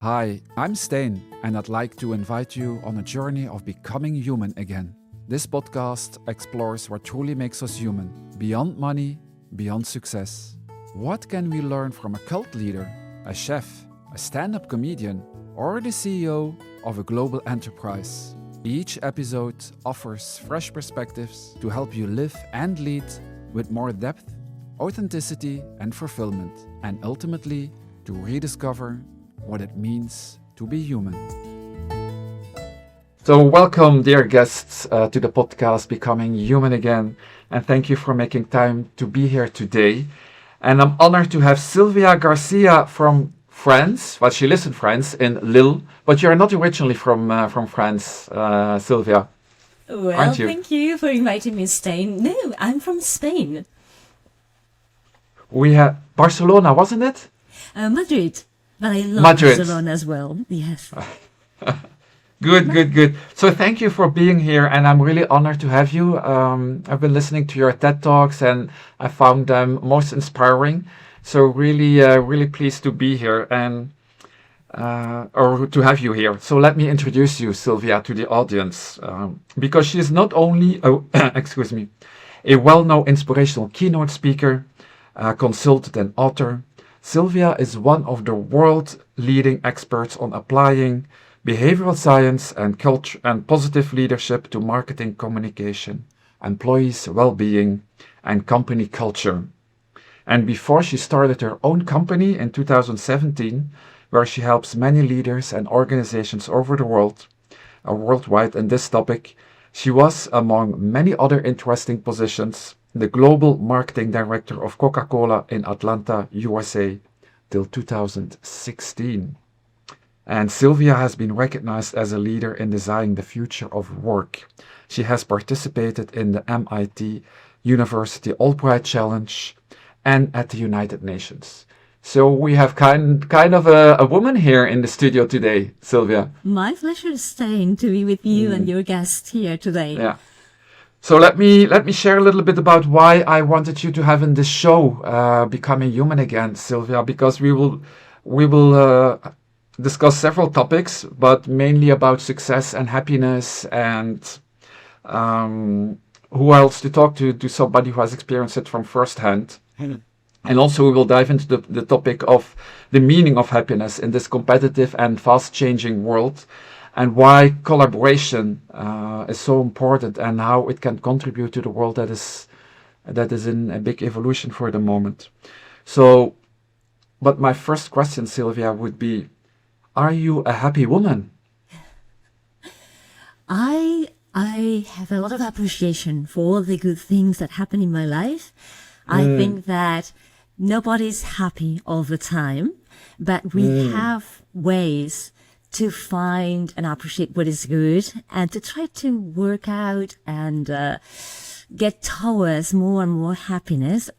Hi, I'm Stijn, and I'd like to invite you on a journey of becoming human again. This podcast explores what truly makes us human, beyond money, beyond success. What can we learn from a cult leader, a chef, a stand-up comedian, or the CEO of a global enterprise? Each episode offers fresh perspectives to help you live and lead with more depth, authenticity, and fulfillment, and ultimately to rediscover what it means to be human. So welcome, dear guests, to the podcast Becoming Human Again, and thank you for making time to be here today. And I'm honored to have Silvia Garcia from France. Well, she lives in France, in Lille, but you're not originally from France, Silvia, Well, aren't you? thank you for inviting me, Stijn. No, I'm from Spain. We have Barcelona, wasn't it? Madrid. But I love Madrid. Barcelona as well. Yes. Good. So thank you for being here, and I'm really honored to have you. I've been listening to your TED Talks, and I found them most inspiring. So really pleased to be here and or to have you here. So let me introduce you, Silvia, to the audience, because she is not only a well-known inspirational keynote speaker, consultant, and author. Silvia is one of the world's leading experts on applying behavioral science and culture and positive leadership to marketing communication, employees' well-being, and company culture. And before she started her own company in 2017, where she helps many leaders and organizations over the world, worldwide in this topic, she was, among many other interesting positions, the Global Marketing Director of Coca-Cola in Atlanta, USA, till 2016. And Silvia has been recognized as a leader in designing the future of work. She has participated in the MIT University Albright Challenge and at the United Nations. So we have kind of a woman here in the studio today, Silvia. My pleasure, Stijn, to be with you and your guest here today. Yeah. So let me share a little bit about why I wanted you to have in this show, Becoming Human Again, Silvia, because we will discuss several topics, but mainly about success and happiness, and who else to talk to somebody who has experienced it from firsthand. And also we will dive into the topic of the meaning of happiness in this competitive and fast-changing world, and why collaboration is so important and how it can contribute to the world that is in a big evolution for the moment. So, but my first question, Silvia, would be, are you a happy woman? I have a lot of appreciation for all the good things that happen in my life. I think that nobody's happy all the time, but we have ways to find and appreciate what is good and to try to work out and get towards more and more happiness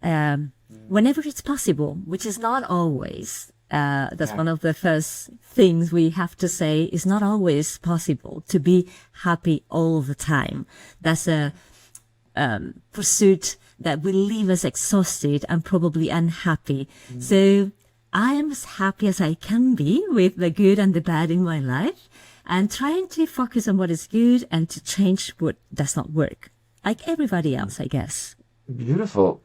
whenever it's possible, which is not always. That's one of the first things we have to say. Is not always possible to be happy all the time. That's a pursuit that will leave us exhausted and probably unhappy. So I am as happy as I can be with the good and the bad in my life, and trying to focus on what is good and to change what does not work, like everybody else, I guess. Beautiful.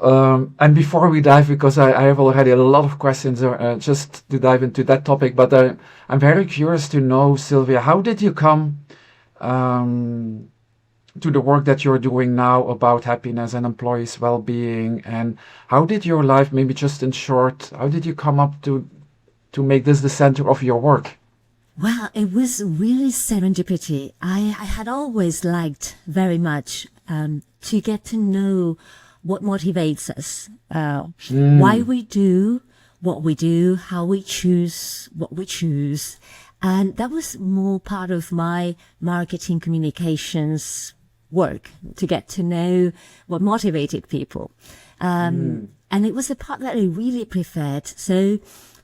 And before we dive, because I have already a lot of questions just to dive into that topic, but I'm very curious to know, Silvia, how did you come to the work that you're doing now about happiness and employees' well-being, and how did your life, maybe just in short, how did you come up to make this the center of your work? Well, it was really serendipity. I had always liked very much to get to know what motivates us, why we do what we do, how we choose what we choose. And that was more part of my marketing communications work, to get to know what motivated people. And it was the part that I really preferred. So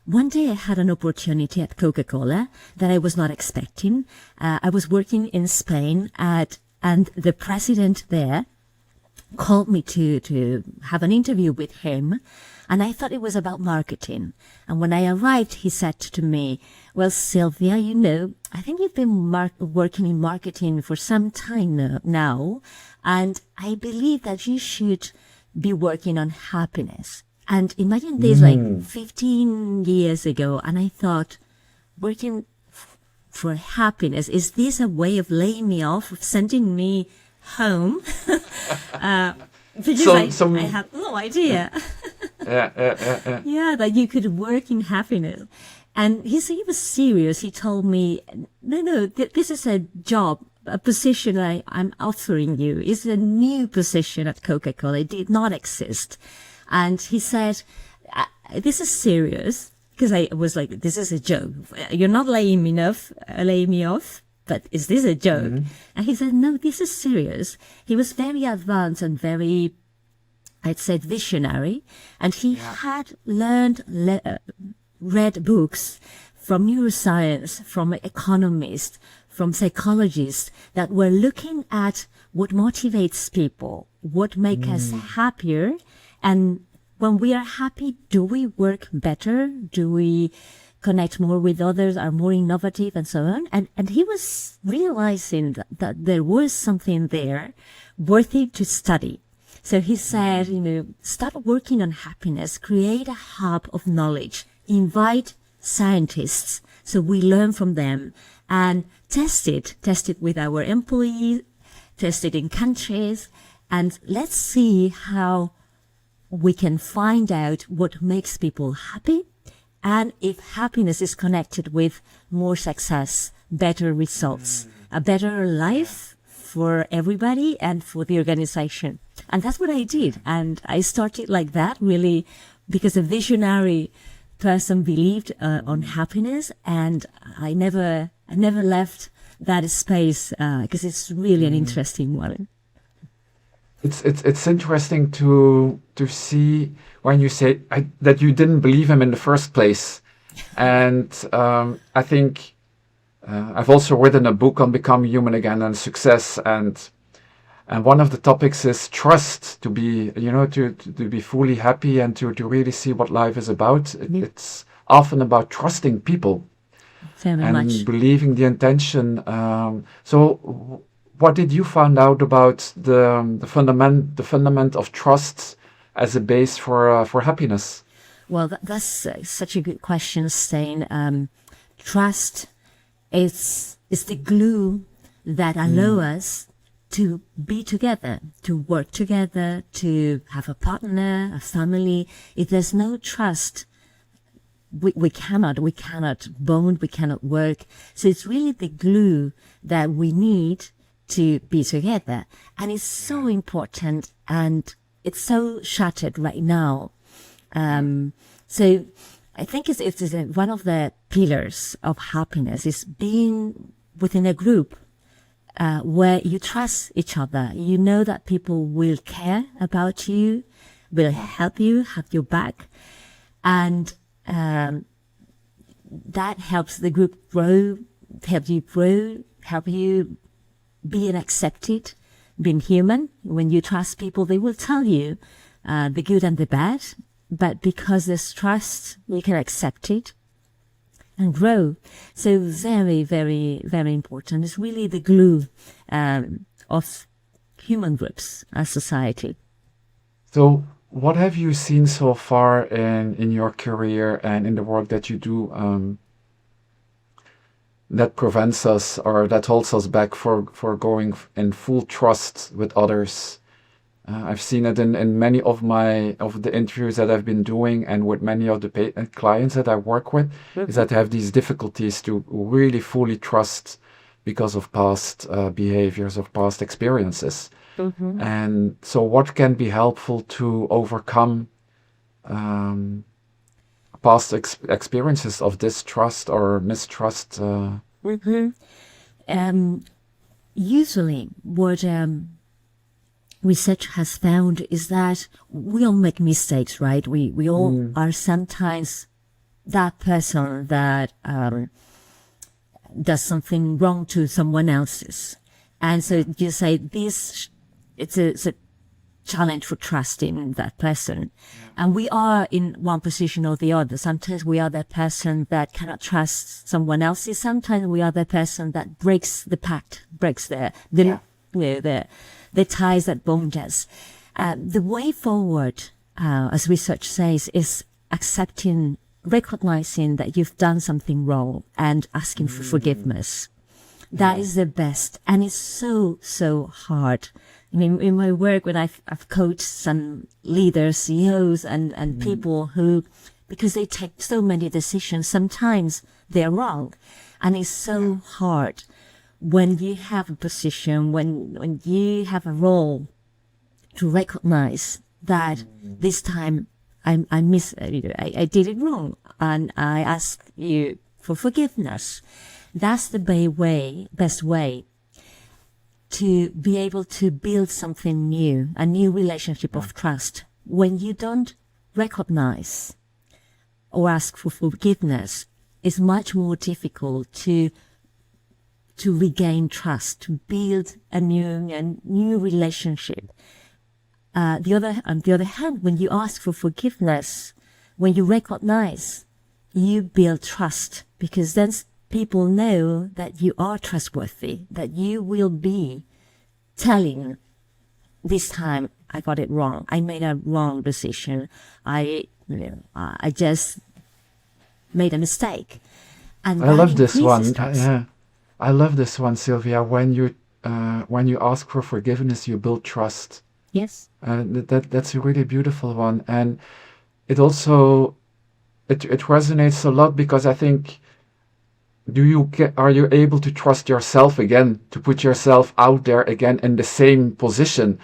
one day I had an opportunity at Coca-Cola that I was not expecting. I was working in Spain and the president there called me to have an interview with him. And I thought it was about marketing. And when I arrived, he said to me, well, Sylvia, I think you've been working in marketing for some time now. And I believe that you should be working on happiness. And imagine this like 15 years ago. And I thought, working for happiness, is this a way of laying me off, of sending me home? Because I had no idea. Yeah, that you could work in happiness. And he was serious. He told me, no, this is a job, a position I'm offering you. It's a new position at Coca-Cola. It did not exist. And he said, this is serious. Because I was like, this is a joke. You're not laying me off, but is this a joke? And he said, no, this is serious. He was very advanced and very, I'd say, visionary. And he had read books from neuroscience, from economists, from psychologists that were looking at what motivates people, what makes us happier. And when we are happy, do we work better? Do we connect more with others, are more innovative, and so on? And he was realizing that there was something there worthy to study. So he said, start working on happiness, create a hub of knowledge, invite scientists so we learn from them, and test it with our employees, test it in countries, and let's see how we can find out what makes people happy, and if happiness is connected with more success, better results, a better life for everybody and for the organization. And that's what I did. And I started like that, really, because a visionary person believed on happiness, and I never left that space because it's really an interesting one. It's interesting to see when you say that you didn't believe him in the first place, and I think I've also written a book on becoming human again and success, and one of the topics is trust. To be to be fully happy and to really see what life is about. It's often about trusting people Very much. believing the intention. So. What did you find out about the fundament of trust as a base for happiness? Well, that's such a good question, Stijn. Trust is the glue that allow us to be together, to work together, to have a partner, a family. If there's no trust, we cannot bond, we cannot work. So it's really the glue that we need to be together. And it's so important, and it's so shattered right now. So I think it's one of the pillars of happiness is being within a group where you trust each other. You know that people will care about you, will help you, have your back. And that helps the group grow, help you being accepted, being human. When you trust people, they will tell you the good and the bad. But because there's trust, we can accept it and grow. So very, very, very important. It's really the glue of human groups, as society. So what have you seen so far in your career and in the work that you do that prevents us or that holds us back for going in full trust with others? I've seen it in many of the interviews that I've been doing, and with many of the clients that I work with, is that they have these difficulties to really fully trust because of past behaviors, of past experiences. And so what can be helpful to overcome past experiences of distrust or mistrust? Usually what research has found is that we all make mistakes, right? We all are sometimes that person that does something wrong to someone else's. And so you say this, it's a challenge for trusting that person. And we are in one position or the other. Sometimes we are that person that cannot trust someone else. Sometimes we are the person that breaks the pact, breaks the ties that bond us. The way forward, as research says, is accepting, recognizing that you've done something wrong and asking for forgiveness. That is the best. And it's so, so hard. I mean, in my work, when I've coached some leaders, CEOs and people who, because they take so many decisions, sometimes they're wrong. And it's so hard when you have a position, when you have a role, to recognize that this time I did it wrong and I ask you for forgiveness. That's the best way to be able to build something new, a new relationship of trust. When you don't recognize or ask for forgiveness, it's much more difficult to regain trust, to build a new relationship. On the other hand, when you ask for forgiveness, when you recognize, you build trust, because then people know that you are trustworthy, that you will be telling, this time I got it wrong. I made a wrong decision. I just made a mistake. And I love this one. trust. Yeah, I love this one, Sylvia. When you ask for forgiveness, you build trust. Yes. That's a really beautiful one, and it also it resonates a lot, because I think, are you able to trust yourself again, to put yourself out there again in the same position,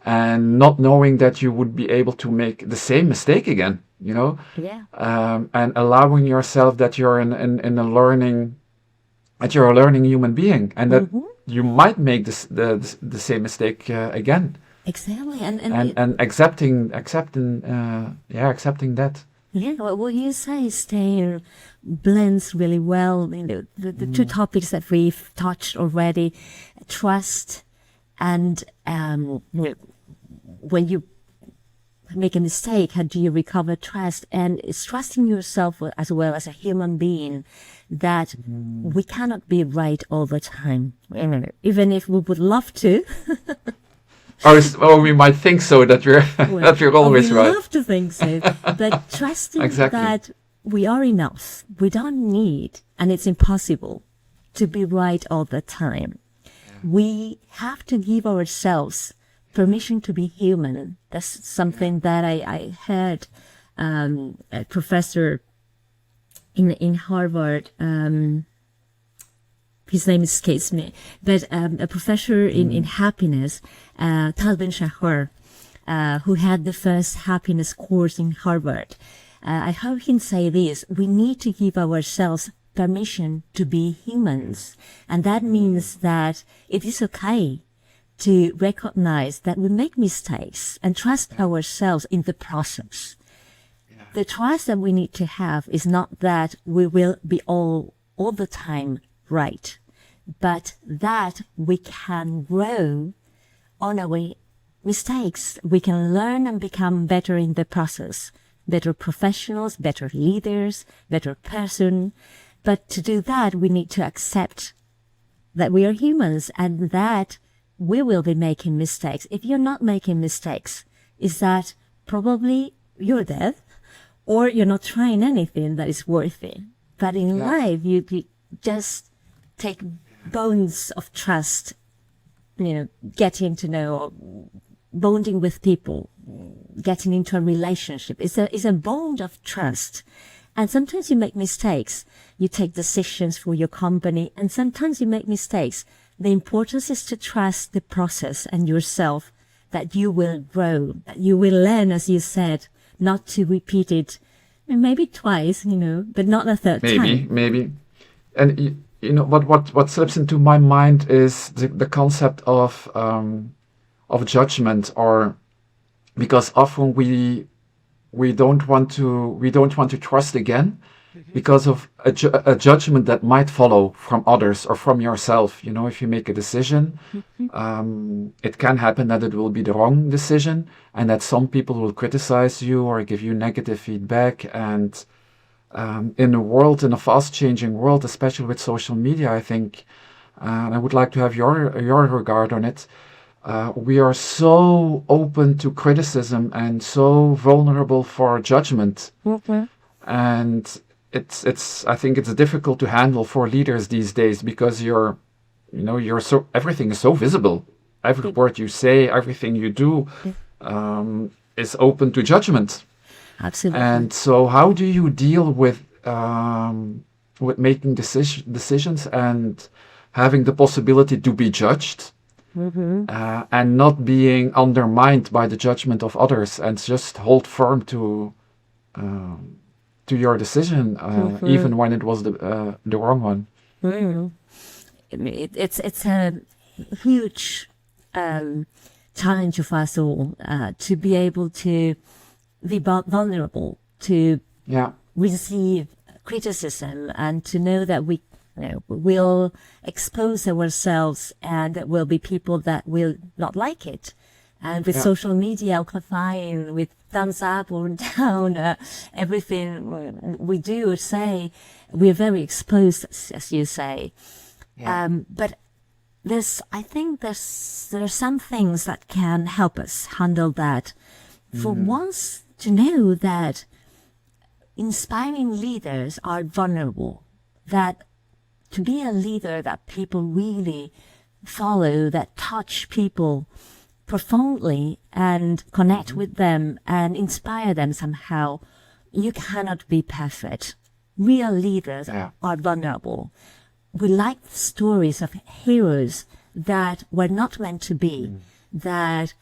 and not knowing that you would be able to make the same mistake again, Yeah. and allowing yourself that you're in a learning, that you're a learning human being, and that you might make the same mistake again. Exactly. And accepting that. Yeah, what you say, Stijn, blends really well. The two topics that we've touched already: trust, and when you make a mistake, how do you recover trust? And it's trusting yourself as well as a human being, that we cannot be right all the time, even if we would love to. Or we might think so, that we're that we're always we right. love to think so, but trusting Exactly. that we are enough. We don't need, and it's impossible, to be right all the time. We have to give ourselves permission to be human. That's something that I heard a professor in Harvard. His name escapes me, but a professor in happiness, Tal Ben-Shahar, who had the first happiness course in Harvard. I heard him say this: we need to give ourselves permission to be humans. And that means that it is okay to recognize that we make mistakes and trust ourselves in the process. The trust that we need to have is not that we will be all the time right, but that we can grow on our mistakes. We can learn and become better in the process, better professionals, better leaders, better person. But to do that, we need to accept that we are humans and that we will be making mistakes. If you're not making mistakes, is that probably you're dead, or you're not trying anything that is worthy. But in life, you just take bones of trust, getting to know, bonding with people, getting into a relationship. It's a bond of trust. And sometimes you make mistakes. You take decisions for your company, and sometimes you make mistakes. The importance is to trust the process and yourself, that you will grow, that you will learn, as you said, not to repeat it, maybe twice, but not a third time. Maybe. And what slips into my mind is the concept of judgment, or because often we don't want to trust again, because of a judgment that might follow from others or from yourself. You know, if you make a decision, it can happen that it will be the wrong decision and that some people will criticize you or give you negative feedback. And in a fast-changing world, especially with social media, I think, and I would like to have your regard on it. We are so open to criticism and so vulnerable for judgment, and it's I think it's difficult to handle for leaders these days because you're so everything is so visible. Every word you say, everything you do, is open to judgment. Absolutely. And so, how do you deal with making decisions and having the possibility to be judged, and not being undermined by the judgment of others, and just hold firm to your decision, even when it was the wrong one? It's a huge challenge of us all to be able to be vulnerable, to Yeah, receive criticism, and to know that we will expose ourselves, and there will be people that will not like it. And with social media amplifying with thumbs up or down, everything we do or say, we're very exposed, as you say. But I think there are some things that can help us handle that. For once, to know that inspiring leaders are vulnerable, that to be a leader that people really follow, that touch people profoundly and connect with them and inspire them somehow, you cannot be perfect. Real leaders are vulnerable. We like stories of heroes that were not meant to be, that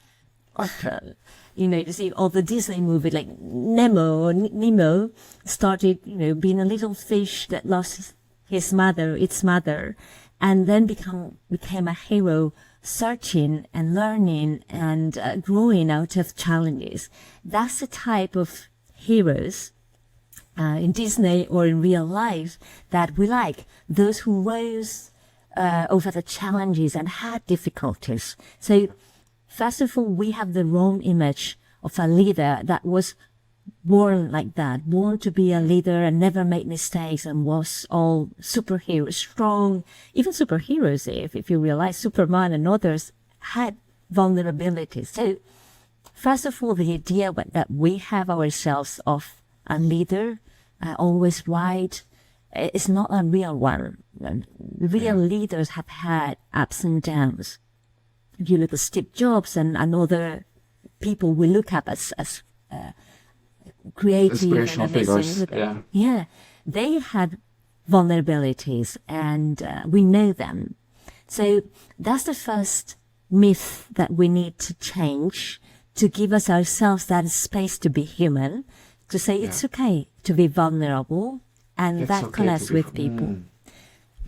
you see all the Disney movies like Nemo started, being a little fish that lost its mother, and then became a hero, searching and learning and growing out of challenges. That's the type of heroes in Disney or in real life that we like. Those who rose over the challenges and had difficulties. So first of all, we have the wrong image of a leader that was born like that, born to be a leader and never made mistakes and was all superhero, strong. Even superheroes, if you realize, Superman and others had vulnerabilities. So first of all, the idea that we have ourselves of a leader, always right, is not a real one. Real leaders have had ups and downs. If you look at Steve Jobs and other people we look up as creative inspirational and amazing, figures. They had vulnerabilities, and we know them. So that's the first myth that we need to change, to give us ourselves that space to be human, to say it's okay to be vulnerable, and that connects with people.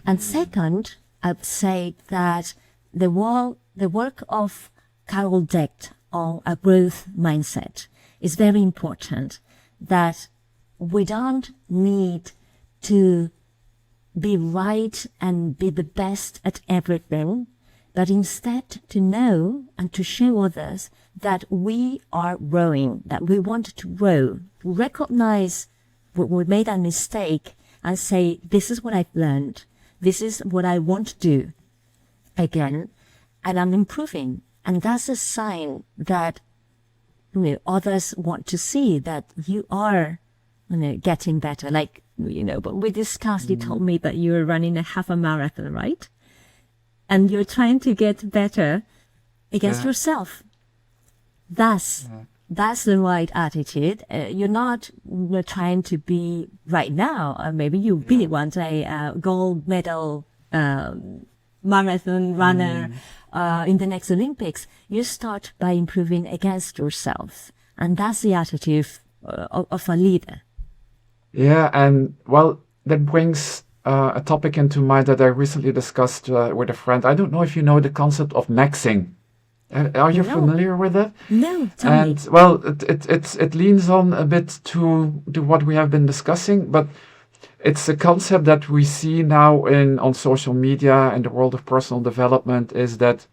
And second, I'd say that the work of Carol Dweck on a growth mindset is very important, that we don't need to be right and be the best at everything, but instead to know and to show others that we are growing, that we want to grow, recognize when we made a mistake and say, this is what I've learned, this is what I want to do again, and I'm improving. And that's a sign that others want to see that you are getting better. Like, but we discussed, you told me that you were running a half a marathon, right? And you're trying to get better against yourself. That's the right attitude. You're not trying to be right now. Maybe you'll be one day a gold medal marathon runner in the next Olympics. You start by improving against yourself. And that's the attitude of a leader. Yeah, and well, that brings a topic into mind that I recently discussed with a friend. I don't know if you know the concept of maxing. Are you familiar with it? No, tell me. Well, it leans on a bit to what we have been discussing, but it's a concept that we see now on social media and the world of personal development, is that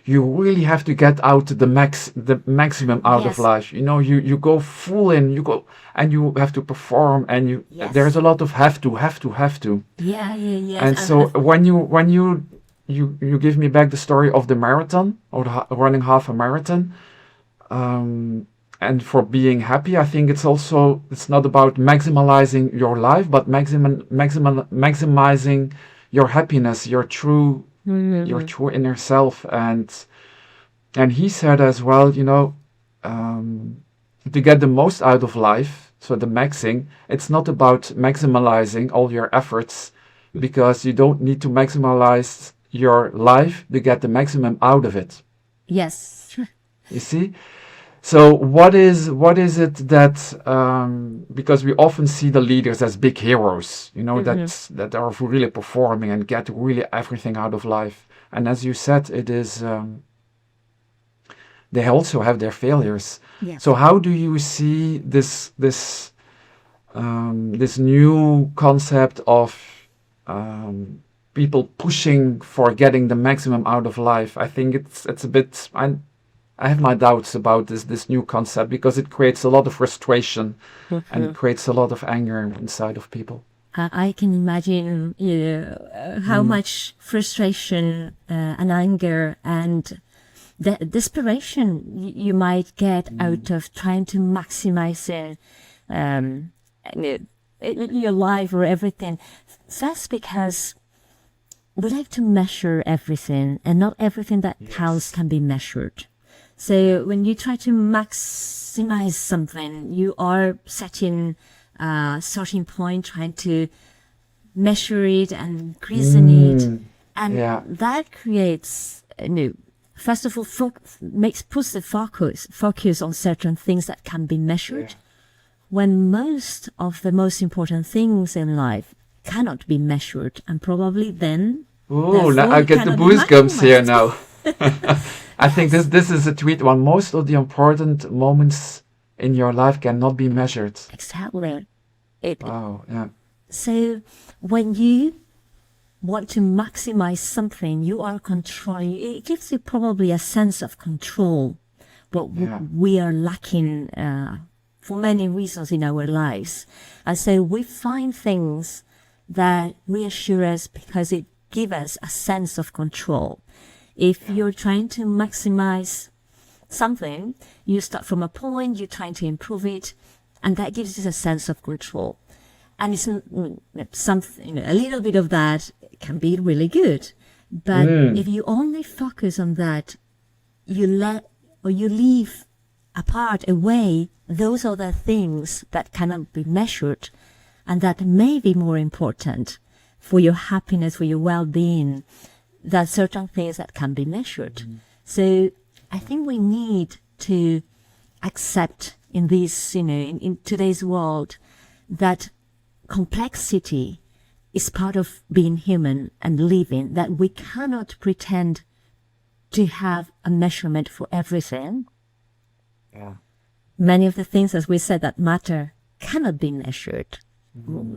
you really have to get out the maximum out of Yes. life. You go full in, you go, and you have to perform, and there's Yes. a lot of have to. Yeah, yeah, yes. And so when you give me back the story of the marathon, or running half a marathon, and for being happy, I think it's not about maximizing your life, but maximizing your happiness, your true inner self. And he said as well, to get the most out of life, so the maxing, it's not about maximizing all your efforts, because you don't need to maximize your life to get the maximum out of it. Yes. You see? So what is it that, because we often see the leaders as big heroes, that are really performing and get really everything out of life. And as you said, it is, they also have their failures. Yes. So how do you see this new concept of people pushing for getting the maximum out of life? I think it's a bit. I have my doubts about this new concept, because it creates a lot of frustration and it creates a lot of anger inside of people. I can imagine how much frustration and anger and desperation you might get out of trying to maximize your life or everything. That's because we like to measure everything, and not everything that counts can be measured. So when you try to maximize something, you are setting a starting point, trying to measure it and increase it. And that creates, first of all, puts the focus on certain things that can be measured, when most of the most important things in life cannot be measured, and probably then. Oh, now I get the goosebumps here now. I think this is a tweet one. Most of the important moments in your life cannot be measured. Exactly. Wow, yeah. So when you want to maximize something, you are controlling. It gives you probably a sense of control, but we are lacking for many reasons in our lives. And so we find things that reassure us because it gives us a sense of control. If you're trying to maximize something, you start from a point, you're trying to improve it, and that gives you a sense of control. And it's something, a little bit of that can be really good. But if you only focus on that, you leave apart, away, those other things that cannot be measured and that may be more important for your happiness, for your well-being, than certain things that can be measured. So I think we need to accept in this, in today's world, that complexity is part of being human and living, that we cannot pretend to have a measurement for everything. Yeah. Many of the things, as we said, that matter cannot be measured.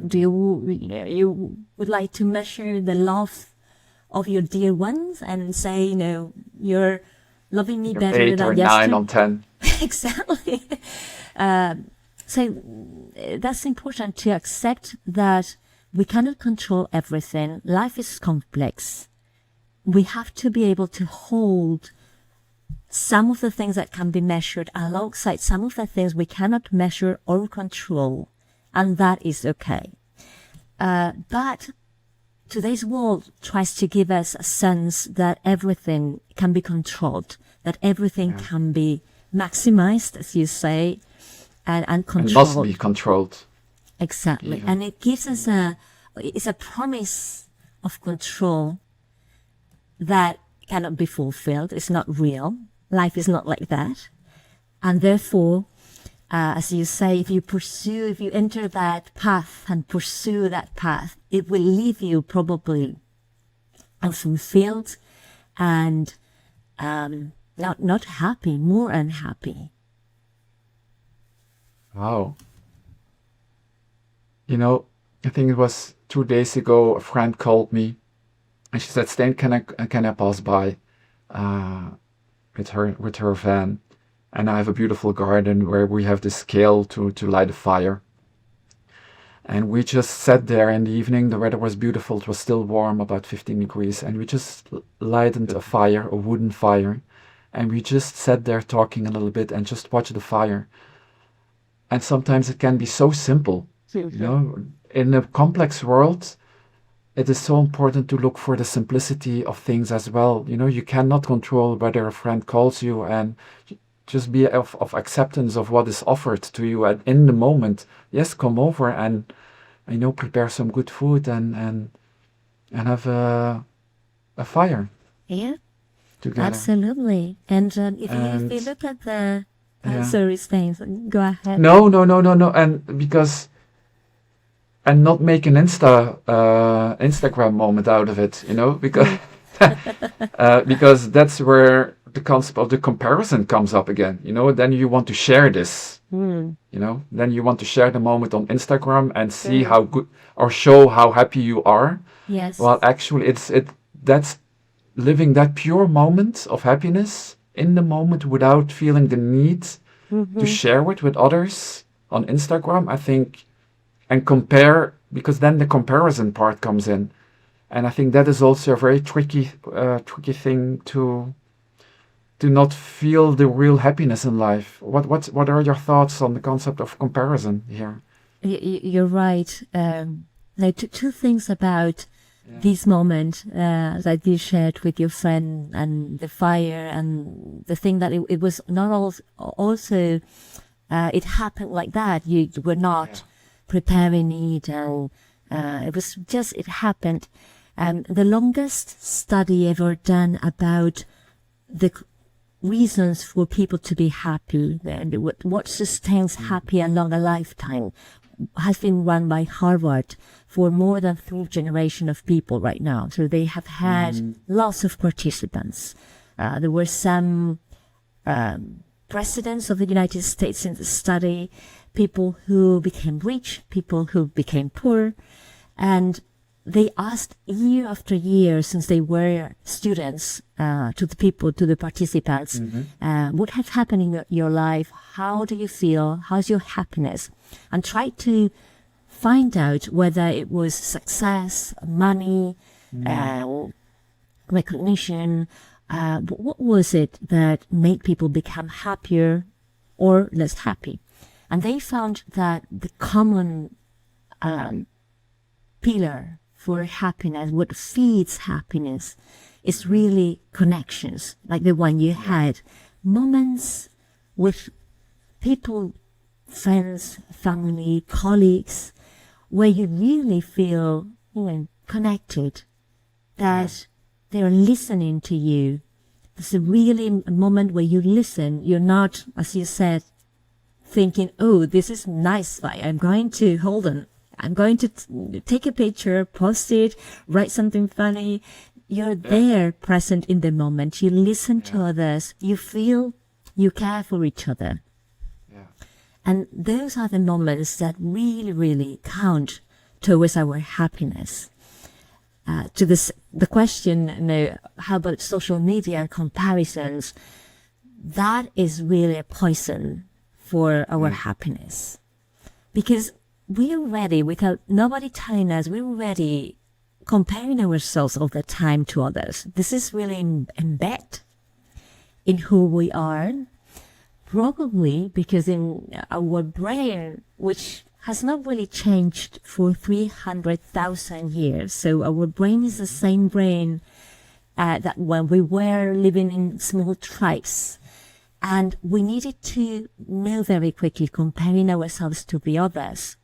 Do you would like to measure the love of your dear ones and say, you're loving me better 8 than or yesterday? 9 on 10. Exactly. So that's important, to accept that we cannot control everything. Life is complex. We have to be able to hold some of the things that can be measured alongside some of the things we cannot measure or control, and that is okay. But today's world tries to give us a sense that everything can be controlled, that everything can be maximized, as you say, and controlled. It must be controlled. Exactly. Yeah. And it gives us it's a promise of control that cannot be fulfilled. It's not real. Life is not like that. And therefore, as you say, if you enter that path and pursue that path, it will leave you probably unfulfilled and not happy, more unhappy. Wow. I think it was 2 days ago, a friend called me and she said, Stijn, can I pass by uh, with her van? And I have a beautiful garden where we have this scale to light a fire. And we just sat there in the evening. The weather was beautiful. It was still warm, about 15 degrees. And we just lighted a fire, a wooden fire. And we just sat there talking a little bit and just watched the fire. And sometimes it can be so simple, you know. In a complex world, it is so important to look for the simplicity of things as well. You know, you cannot control whether a friend calls you, and just be of acceptance of what is offered to you at in the moment. Yes, come over and prepare some good food and have a fire Yeah, together. absolutely. And if And you look at the yeah. sorry, Stijn, go ahead. No, and and not make an Instagram moment out of it, you know, because because that's where the concept of the comparison comes up again, you know. Then you want to share this, you know, then you want to share the moment on Instagram and see how good, or show how happy you are. Yes. Well, actually, that's living that pure moment of happiness in the moment without feeling the need to share it with others on Instagram, I think, and compare, because then the comparison part comes in. And I think that is also a very tricky thing to not feel the real happiness in life. What are your thoughts on the concept of comparison here? You're right. Like two things about this moment that you shared with your friend and the fire, and the thing that it was not also it happened like that. You were not preparing it, and it was just, it happened. The longest study ever done about the reasons for people to be happy, and what sustains happy along a lifetime, has been run by Harvard for more than 3 generations of people right now. So they have had lots of participants. There were some presidents of the United States in the study, people who became rich, people who became poor, and they asked year after year, since they were students, to the participants, what has happened in your life? How do you feel? How's your happiness? And try to find out whether it was success, money, recognition. What was it that made people become happier or less happy? And they found that the common pillar for happiness, what feeds happiness, is really connections, like the one you had. Moments with people, friends, family, colleagues, where you really feel connected, that they're listening to you. It's really a moment where you listen. You're not, as you said, thinking, oh, this is nice, I'm going to, hold on, I'm going to take a picture, post it, write something funny. You're there, present in the moment. You listen to others. You feel you care for each other. Yeah. And those are the moments that really, really count towards our happiness. To the question, how about social media comparisons? That is really a poison for our happiness. Because we're already, without nobody telling us, we're already comparing ourselves all the time to others. This is really embedded in who we are, probably because in our brain, which has not really changed for 300,000 years. So our brain is the same brain that when we were living in small tribes. And we needed to know very quickly, comparing ourselves to the others,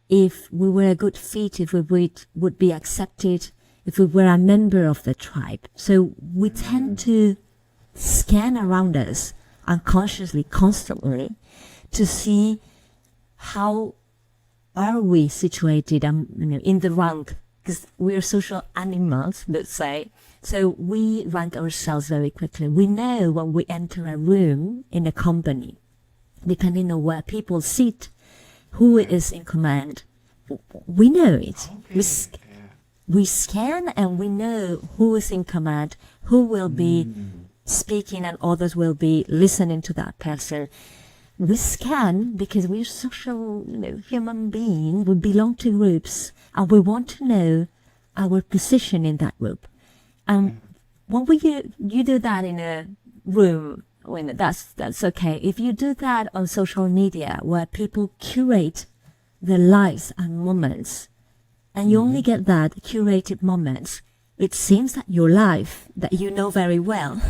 if we were a good fit, if we would be accepted, if we were a member of the tribe. So we tend to scan around us unconsciously, constantly, to see how are we situated in the rank, because we're social animals, let's say. So we rank ourselves very quickly. We know when we enter a room in a company, depending on where people sit, who is in command, we know it. Okay. We scan and we know who is in command, who will be speaking and others will be listening to that person. We scan because we're social, human beings. We belong to groups and we want to know our position in that group. And when you do that in a room, that's okay. If you do that on social media where people curate their lives and moments, and you only get that curated moments, it seems that your life, that you know very well,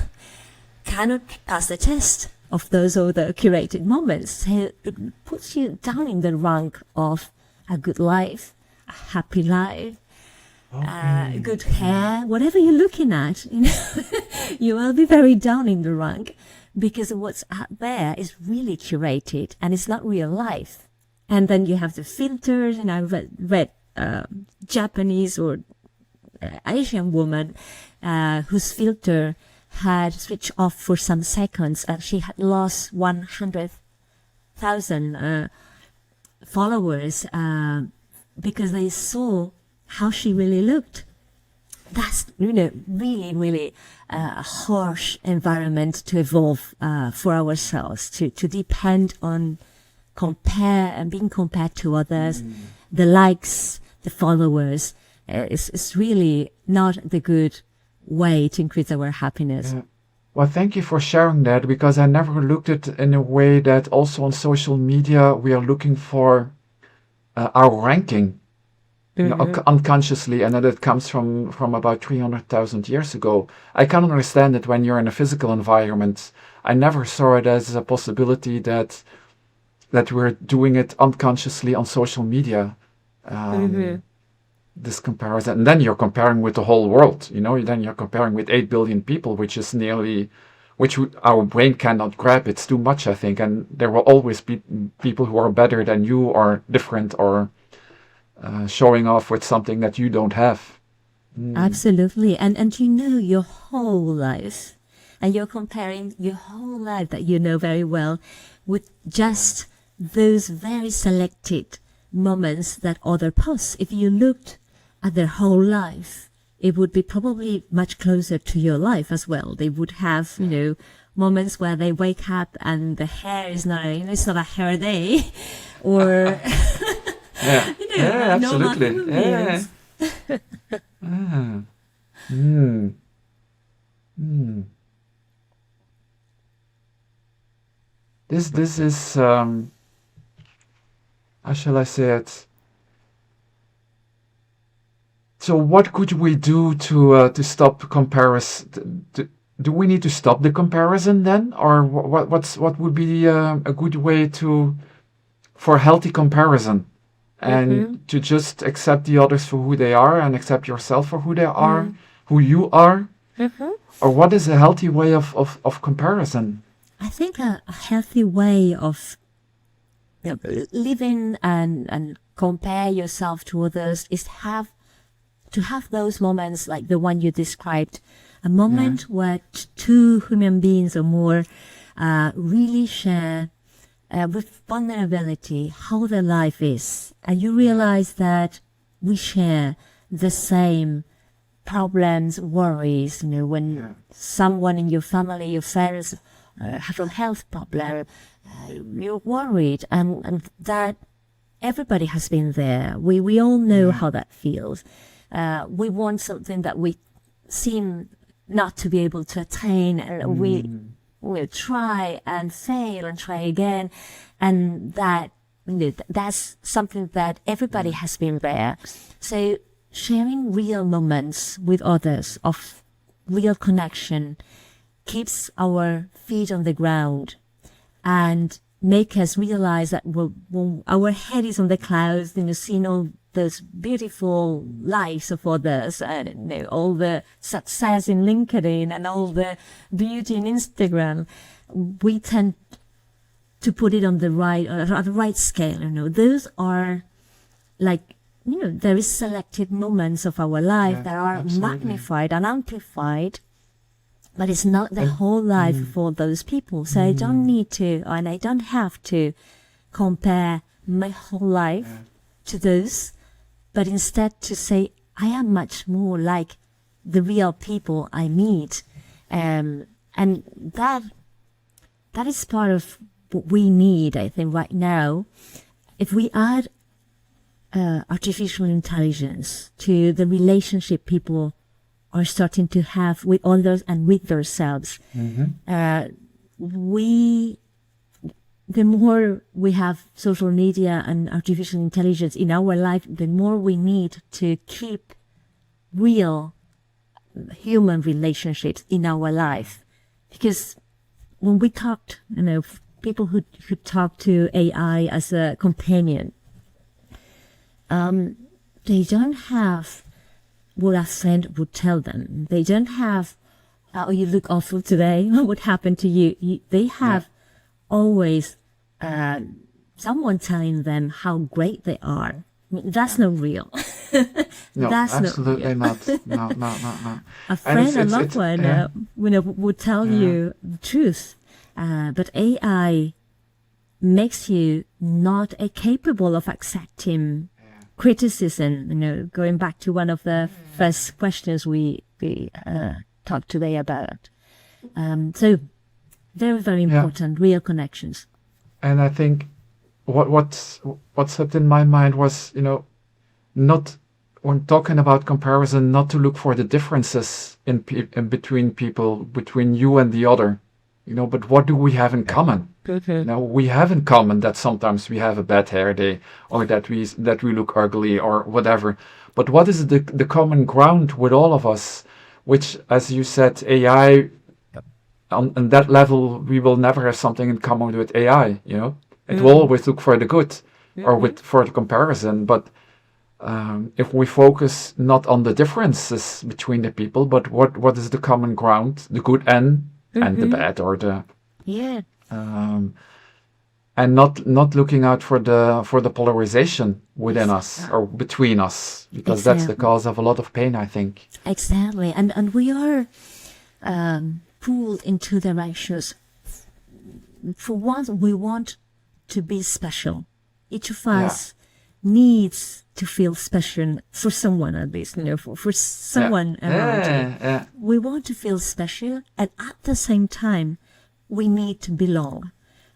cannot pass the test of those other curated moments. So it puts you down in the rank of a good life, a happy life, good hair, whatever you're looking at, you will be very down in the rank because what's out there is really curated and it's not real life. And then you have the filters, and I read Japanese or Asian woman whose filter had switched off for some seconds and she had lost 100,000 followers because they saw how she really looked. That's really, really a harsh environment to evolve for ourselves, to depend on compare and being compared to others, the likes, the followers. It's really not the good way to increase our happiness. Yeah. Well, thank you for sharing that, because I never looked at it in a way that also on social media we are looking for our ranking, unconsciously, and that it comes from about 300,000 years ago. I can understand it when you're in a physical environment. I never saw it as a possibility that we're doing it unconsciously on social media. This comparison, and then you're comparing with the whole world. Then you're comparing with 8 billion people, which is nearly, our brain cannot grab. It's too much, I think, and there will always be people who are better than you or different or showing off with something that you don't have. Absolutely. And your whole life, and you're comparing your whole life that you know very well with just those very selected moments that other post. If you looked at their whole life, it would be probably much closer to your life as well. They would have, moments where they wake up and the hair is not, it's not a hair day, or absolutely. Yeah. This is how shall I say it? So what could we do to stop comparison? Do we need to stop the comparison then, or what would be a good way for healthy comparison, and to just accept the others for who they are and accept yourself for who they are, who you are, or what is a healthy way of comparison? I think a healthy way of living and compare yourself to others is to have those moments like the one you described, a moment where two human beings or more really share with vulnerability how their life is, and you realize that we share the same problems, worries. When someone in your family, your friends have a health problem, you're worried, and that everybody has been there. We all know how that feels. We want something that we seem not to be able to attain, and we'll try and fail and try again, and that's something that everybody has been there. So sharing real moments with others of real connection keeps our feet on the ground and make us realize that when our head is on the clouds, seeing all those beautiful lives of others, and all the success in LinkedIn and all the beauty in Instagram, we tend to put it on the right scale. Those are like very selected moments of our life that are magnified and amplified, but it's not the whole life for those people. So I don't need to, and I don't have to compare my whole life to those, but instead to say, I am much more like the real people I meet. And that is part of what we need, I think, right now. If we add artificial intelligence to the relationship people are starting to have with others and with themselves, the more we have social media and artificial intelligence in our life, the more we need to keep real human relationships in our life. Because when we talked, people who talk to AI as a companion, they don't have what a friend would tell them. They don't have, oh, you look awful today. What happened to you? They have always someone telling them how great they are. I mean, that's not real. No, that's absolutely not. No. A friend, a loved one, would tell you the truth. But AI makes you not capable of accepting criticism. Going back to one of the first questions we talked today about. So very, very important, real connections. And I think what slipped in my mind was, not when talking about comparison, not to look for the differences in between people, between you and the other, but what do we have in common? We have in common that sometimes we have a bad hair day, or that we look ugly, or whatever. But what is the common ground with all of us? Which, as you said, AI. On that level, we will never have something in common with AI. It will always look for the good, or for the comparison. But if we focus not on the differences between the people, but what is the common ground, the good and the bad, or the and not looking out for the polarization within us or between us, because that's the cause of a lot of pain, I think. Exactly, and we are pulled in two directions. For one, we want to be special. Each of us needs to feel special for someone, at least, for someone around you. We want to feel special, and at the same time, we need to belong.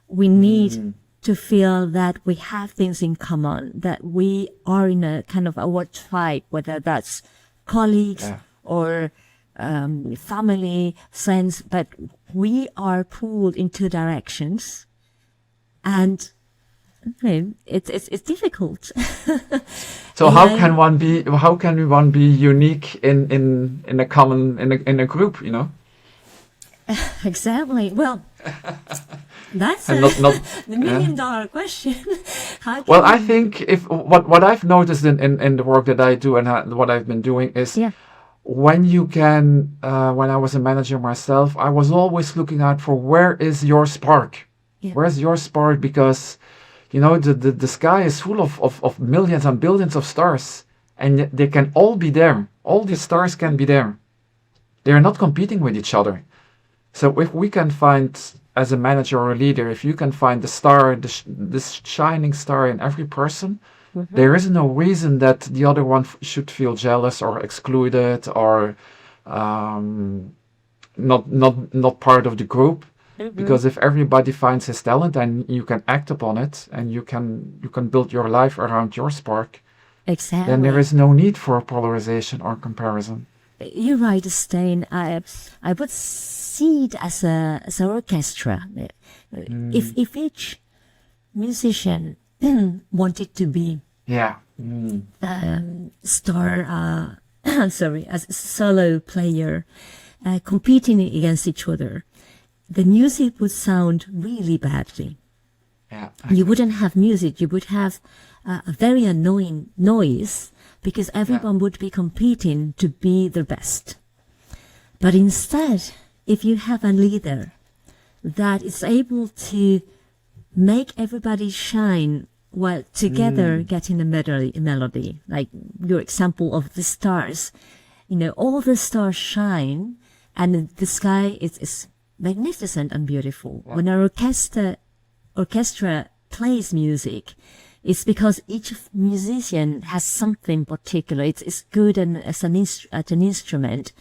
We need to feel that we have things in common, that we are in a kind of our tribe, whether that's colleagues or family, friends, but we are pulled in two directions, and it's difficult. So how can one be unique in a common in a group? Exactly. Well, that's the $1 million question. I think if what I've noticed in the work that I do and what I've been doing is. When you can, when I was a manager myself, I was always looking out for where is your spark? Where's your spark? Because, the sky is full of millions and billions of stars, and they can all be there. All the stars can be there. They are not competing with each other. So if we can find, as a manager or a leader, if you can find the star, this shining star in every person, there is no reason that the other one should feel jealous or excluded or not part of the group. Because if everybody finds his talent and you can act upon it and you can build your life around your spark, then there is no need for polarization or comparison. You're right, Stijn. I would see it as an orchestra. If each musician wanted to be star, as a solo player, competing against each other, the music would sound really badly. You wouldn't have music. You would have a very annoying noise, because everyone would be competing to be the best. But instead, if you have a leader that is able to make everybody shine while together getting a melody, like your example of the stars, all the stars shine and the sky is magnificent and beautiful. When an orchestra plays music, It's because each musician has something particular. It's good and as at an instrument,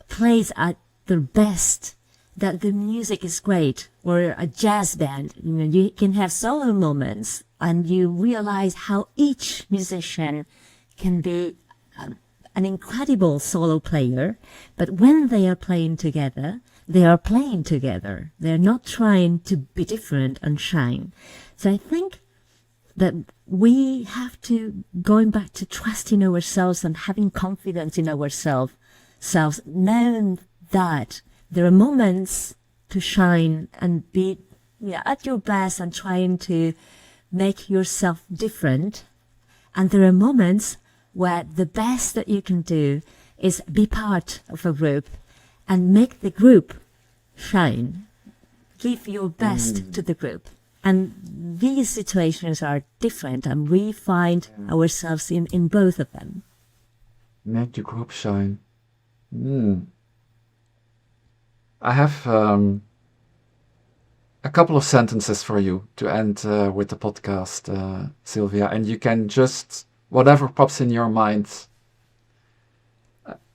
plays at the best. That the music is great, or a jazz band. You can have solo moments, and you realize how each musician can be an incredible solo player. But when they are playing together, they are playing together. They're not trying to be different and shine. So I think that we have to, going back to trusting ourselves and having confidence in ourselves, knowing that there are moments to shine and be at your best and trying to make yourself different. And there are moments where the best that you can do is be part of a group and make the group shine. Give your best to the group. And these situations are different, and we find ourselves in both of them. Make the group shine. I have a couple of sentences for you to end with the podcast, Silvia, and you can just, whatever pops in your mind,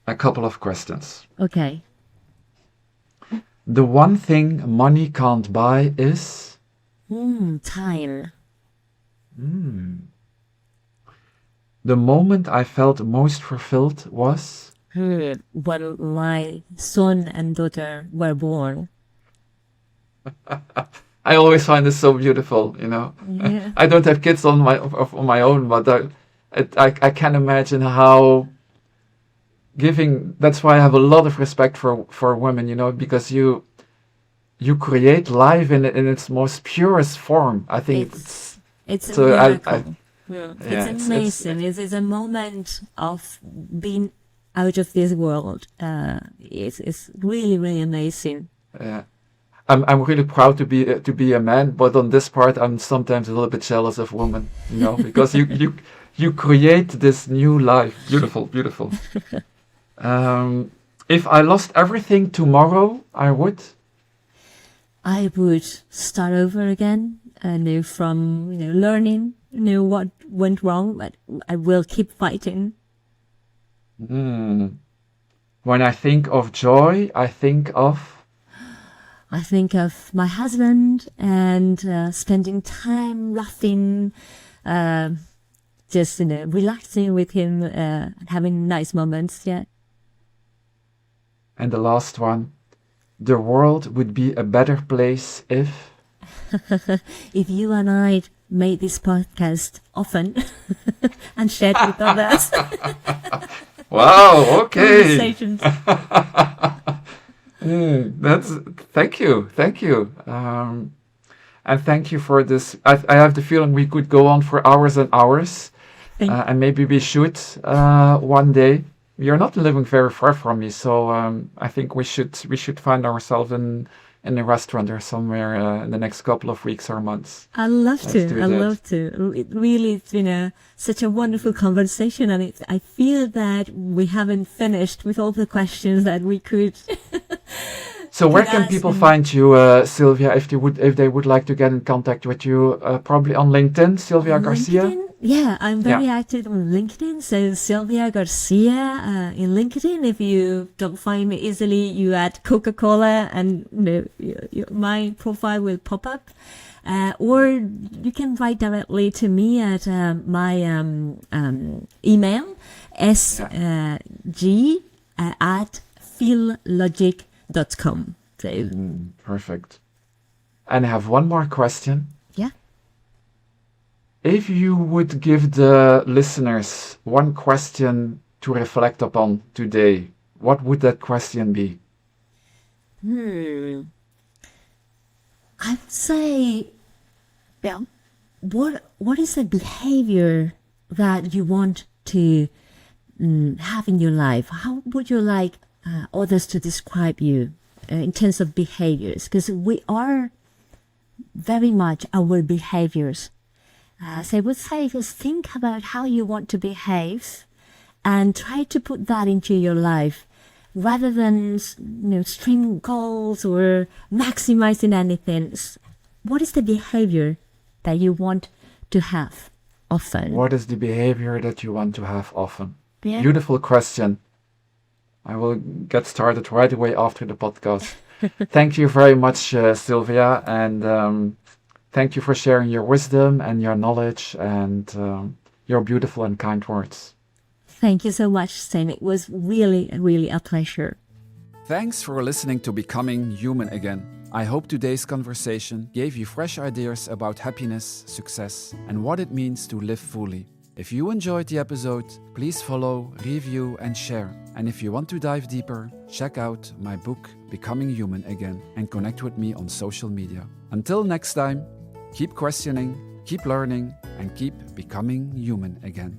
a couple of questions. Okay. The one thing money can't buy is? Time. The moment I felt most fulfilled was? When my son and daughter were born. I always find this so beautiful, Yeah. I don't have kids on my own, but I can imagine how giving. That's why I have a lot of respect for women, because you create life in its most purest form. I think It's a so. miracle. Yeah, It's amazing. It's a moment of being out of this world. It's really, really amazing. Yeah. I'm really proud to be a man, but on this part I'm sometimes a little bit jealous of women, because you create this new life. Beautiful, beautiful. If I lost everything tomorrow, I would start over again, from learning, what went wrong, but I will keep fighting. When I think of joy, I think of my husband and spending time laughing, just relaxing with him, having nice moments. Yeah. And the last one, the world would be a better place if if you and I made this podcast often and shared with others. Wow, okay. Conversations. Thank you. And thank you for this. I have the feeling we could go on for hours and hours, and maybe we should one day. You're not living very far from me, so I think we should find ourselves in a restaurant or somewhere in the next couple of weeks or months. I'd love Let's do to. that. I'd love to. It really, it's been such a wonderful conversation, and I feel that we haven't finished with all the questions that we could. So where could can ask people him. find you, Silvia, if they would like to get in contact with you? Probably on LinkedIn, Silvia Garcia. LinkedIn? Yeah, I'm very active on LinkedIn. So Silvia Garcia in LinkedIn. If you don't find me easily, you add Coca-Cola and my profile will pop up. Or you can write directly to me at my email, sg@feellogic.com. So, Perfect. And I have one more question. yeah. If you would give the listeners one question to reflect upon today, what would that question be? I'd say, what is the behavior that you want to have in your life? How would you like others to describe you in terms of behaviors? Because we are very much our behaviors. So I would say just think about how you want to behave and try to put that into your life rather than string goals or maximizing anything. What is the behavior that you want to have often? What is the behavior that you want to have often? Yeah. Beautiful question. I will get started right away after the podcast. Thank you very much, Silvia, and thank you for sharing your wisdom and your knowledge and your beautiful and kind words. Thank you so much, Stijn. It was really, really a pleasure. Thanks for listening to Becoming Human Again. I hope today's conversation gave you fresh ideas about happiness, success, and what it means to live fully. If you enjoyed the episode, please follow, review, and share. And if you want to dive deeper, check out my book, Becoming Human Again, and connect with me on social media. Until next time, keep questioning, keep learning, and keep becoming human again.